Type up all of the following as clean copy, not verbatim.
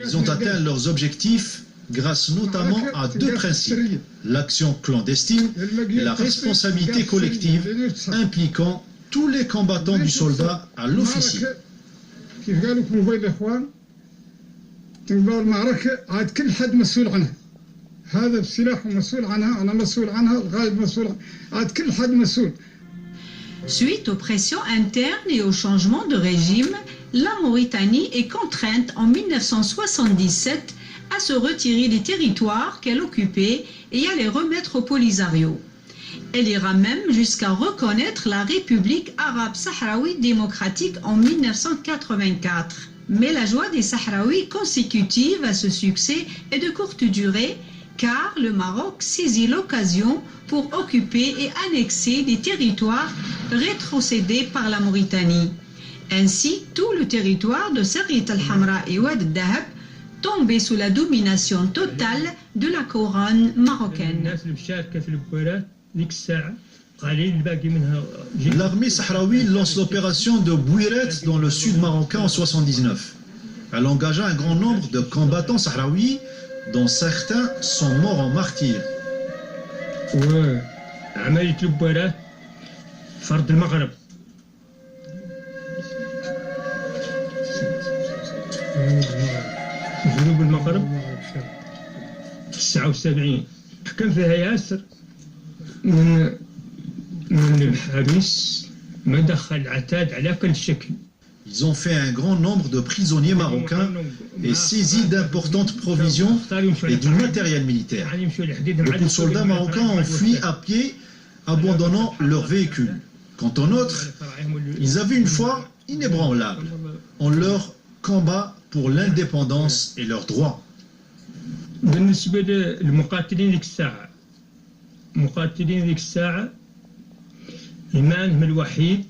Ils ont atteint leurs objectifs grâce notamment à deux principes, l'action clandestine et la responsabilité collective impliquant tous les combattants du soldat à l'officier. Suite aux pressions internes et au changement de régime, la Mauritanie est contrainte en 1977 à se retirer des territoires qu'elle occupait et à les remettre au Polisario. Elle ira même jusqu'à reconnaître la République arabe sahraoui démocratique en 1984. Mais la joie des Sahraouis consécutive à ce succès est de courte durée, car le Maroc saisit l'occasion pour occuper et annexer des territoires rétrocédés par la Mauritanie. Ainsi, tout le territoire de Sarit al-Hamra et Oued al-Dahab tombait sous la domination totale de la couronne marocaine. L'armée sahraoui lance l'opération de Bouiret dans le sud marocain en 1979. Elle engagea un grand nombre de combattants sahraouis, dont certains sont morts en martyrs. جنوب المغرب 79 كان فيها ياسر من الحبس ما دخل عتاد على كل شكل. Ils ont fait un grand nombre de prisonniers marocains et saisi d'importantes provisions et du matériel militaire. Beaucoup de soldats marocains ont fui à pied, abandonnant leurs véhicules. Quant aux nôtres, ils avaient une foi inébranlable en leur combat pour l'indépendance et leurs droits. بالنسبة للمقاتلين ذيك الساعة مقاتلين ذيك الساعة إيمانهم الوحيد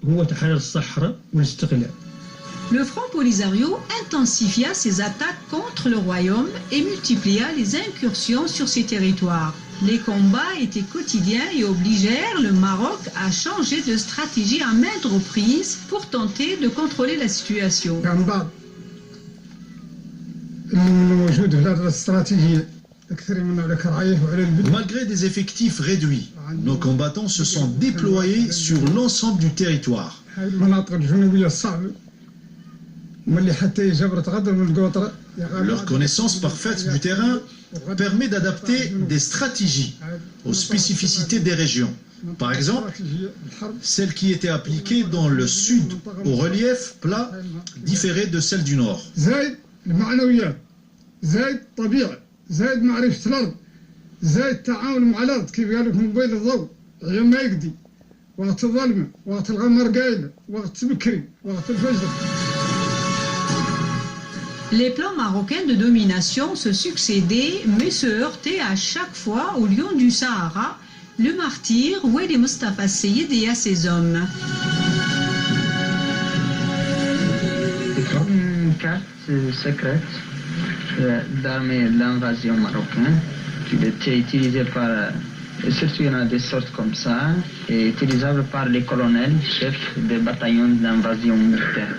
هو تحرير الصحراء والاستقلال. Le Front Polisario intensifia ses attaques contre le royaume et multiplia les incursions sur ses territoires. Les combats étaient quotidiens et obligèrent le Maroc à changer de stratégie à maintes reprises pour tenter de contrôler la situation. Malgré des effectifs réduits, nos combattants se sont déployés sur l'ensemble du territoire. Leur connaissance parfaite du terrain permet d'adapter des stratégies aux spécificités des régions. Par exemple, celle qui était appliquée dans le sud au relief plat différait de celle du nord. زايد طبيعة زايد معرفة الأرض زايد تعاون مع الأرض كيف قالوا في موبايل الضوء عشان ما يقضي وقت الظلمة وقت الغمر قايلة وقت بكري وقت الفجر. Les plans marocains de domination se succédaient mais se heurtaient à chaque fois au lion du Sahara, le martyr Weli Mustafa Seyed et à ses hommes. Une carte secrète d'armée de l'invasion marocaine qui était utilisée par, surtout il y en a des sortes comme ça, et utilisable par les colonels, chefs des bataillons d'invasion militaire.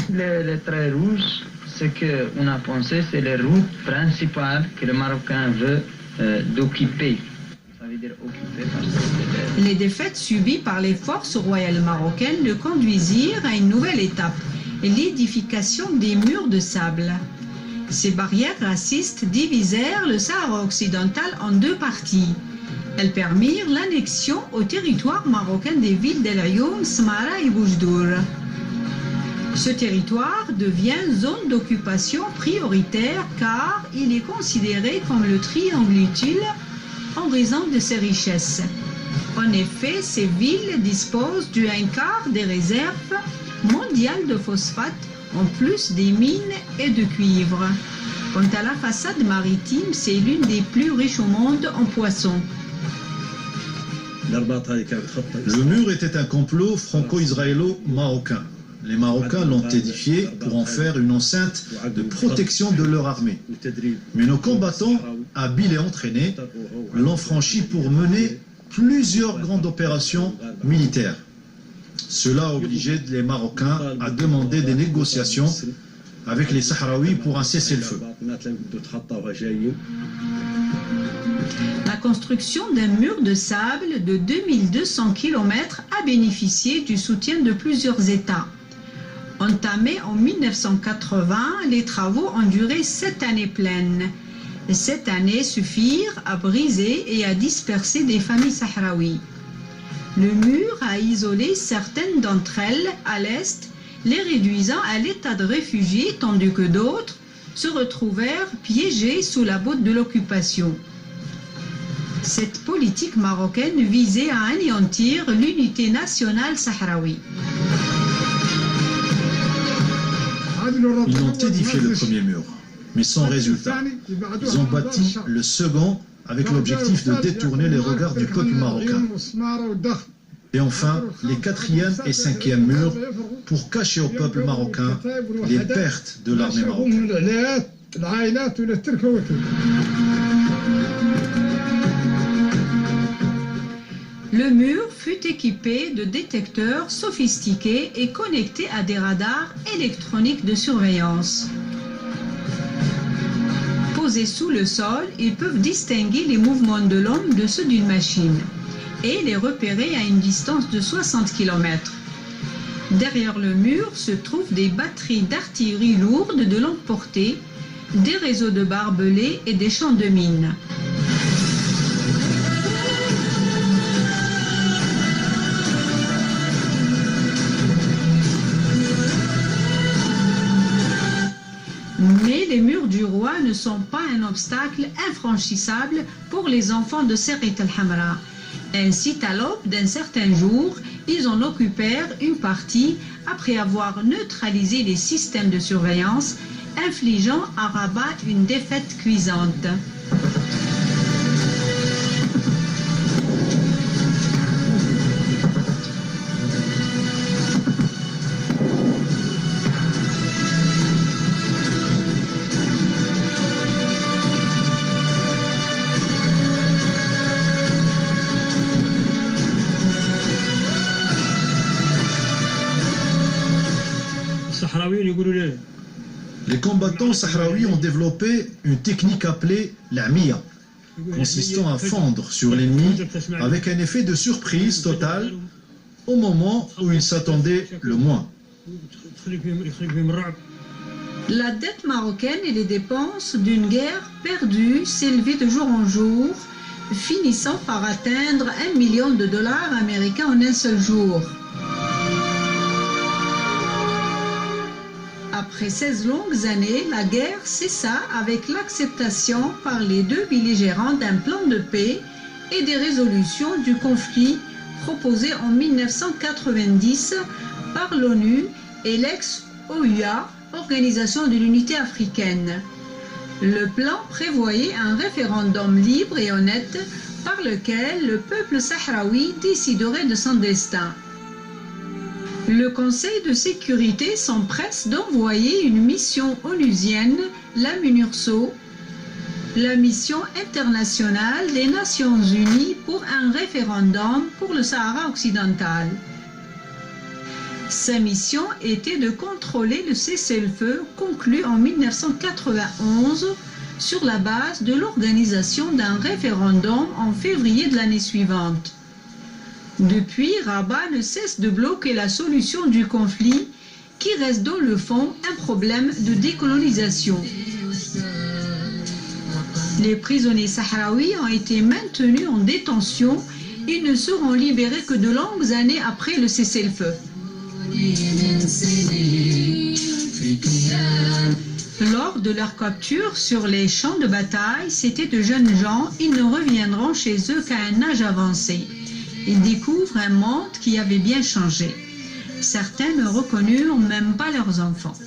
Les traits rouges, ce qu'on a pensé, c'est les routes principales que le Marocain veut d'occuper. Ça veut dire occuper parce que les défaites subies par les forces royales marocaines le conduisirent à une nouvelle étape, l'édification des murs de sable. Ces barrières racistes divisèrent le Sahara occidental en deux parties. Elles permirent l'annexion au territoire marocain des villes d'El Ayoun, Smara et Boujdour. Ce territoire devient zone d'occupation prioritaire car il est considéré comme le triangle utile en raison de ses richesses. En effet, ces villes disposent d'un quart des réserves mondiales de phosphate, en plus des mines et de cuivre. Quant à la façade maritime, c'est l'une des plus riches au monde en poissons. Le mur était un complot franco-israélo-marocain. Les Marocains l'ont édifié pour en faire une enceinte de protection de leur armée. Mais nos combattants, habiles et entraînés, l'ont franchi pour mener plusieurs grandes opérations militaires. Cela a obligé les Marocains à demander des négociations avec les Sahraouis pour un cessez-le-feu. La construction d'un mur de sable de 2200 km a bénéficié du soutien de plusieurs États. Entamés en 1980, les travaux ont duré 7 années pleines. 7 années suffirent à briser et à disperser des familles sahraouies. Le mur a isolé certaines d'entre elles à l'est, les réduisant à l'état de réfugiés, tandis que d'autres se retrouvèrent piégés sous la botte de l'occupation. Cette politique marocaine visait à anéantir l'unité nationale sahraoui. Ils ont édifié le premier mur, mais sans résultat. Ils ont bâti le second avec l'objectif de détourner les regards du peuple marocain. Et enfin, les 4e et 5e murs pour cacher au peuple marocain les pertes de l'armée marocaine. Le mur fut équipé de détecteurs sophistiqués et connecté à des radars électroniques de surveillance. Posés sous le sol, ils peuvent distinguer les mouvements de l'homme de ceux d'une machine et les repérer à une distance de 60 km. Derrière le mur se trouvent des batteries d'artillerie lourde de longue portée, des réseaux de barbelés et des champs de mines. Mais les murs du roi ne sont pas un obstacle infranchissable pour les enfants de Serrit el-Hamra. Ainsi, à l'aube d'un certain jour, ils en occupèrent une partie après avoir neutralisé les systèmes de surveillance, infligeant à Rabat une défaite cuisante. Les combattants sahraouis ont développé une technique appelée l'amiya, consistant à fondre sur l'ennemi avec un effet de surprise totale au moment où il s'attendait le moins. La dette marocaine et les dépenses d'une guerre perdue s'élevaient de jour en jour, finissant par atteindre $1 million américains en un seul jour. Après 16 longues années, la guerre cessa avec l'acceptation par les deux belligérants d'un plan de paix et des résolutions du conflit proposé en 1990 par l'ONU et l'ex-OUA, Organisation de l'Unité africaine. Le plan prévoyait un référendum libre et honnête par lequel le peuple sahraoui déciderait de son destin. Le Conseil de sécurité s'empresse d'envoyer une mission onusienne, la MINURSO, la mission internationale des Nations Unies pour un référendum pour le Sahara occidental. Sa mission était de contrôler le cessez-le-feu conclu en 1991 sur la base de l'organisation d'un référendum en février de l'année suivante. Depuis, Rabat ne cesse de bloquer la solution du conflit qui reste dans le fond un problème de décolonisation. Les prisonniers sahraouis ont été maintenus en détention et ne seront libérés que de longues années après le cessez-le-feu. Lors de leur capture sur les champs de bataille, c'étaient de jeunes gens, ils ne reviendront chez eux qu'à un âge avancé. Ils découvrent un monde qui avait bien changé. Certains ne reconnurent même pas leurs enfants.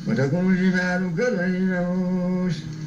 وتكون الجبال كالعهن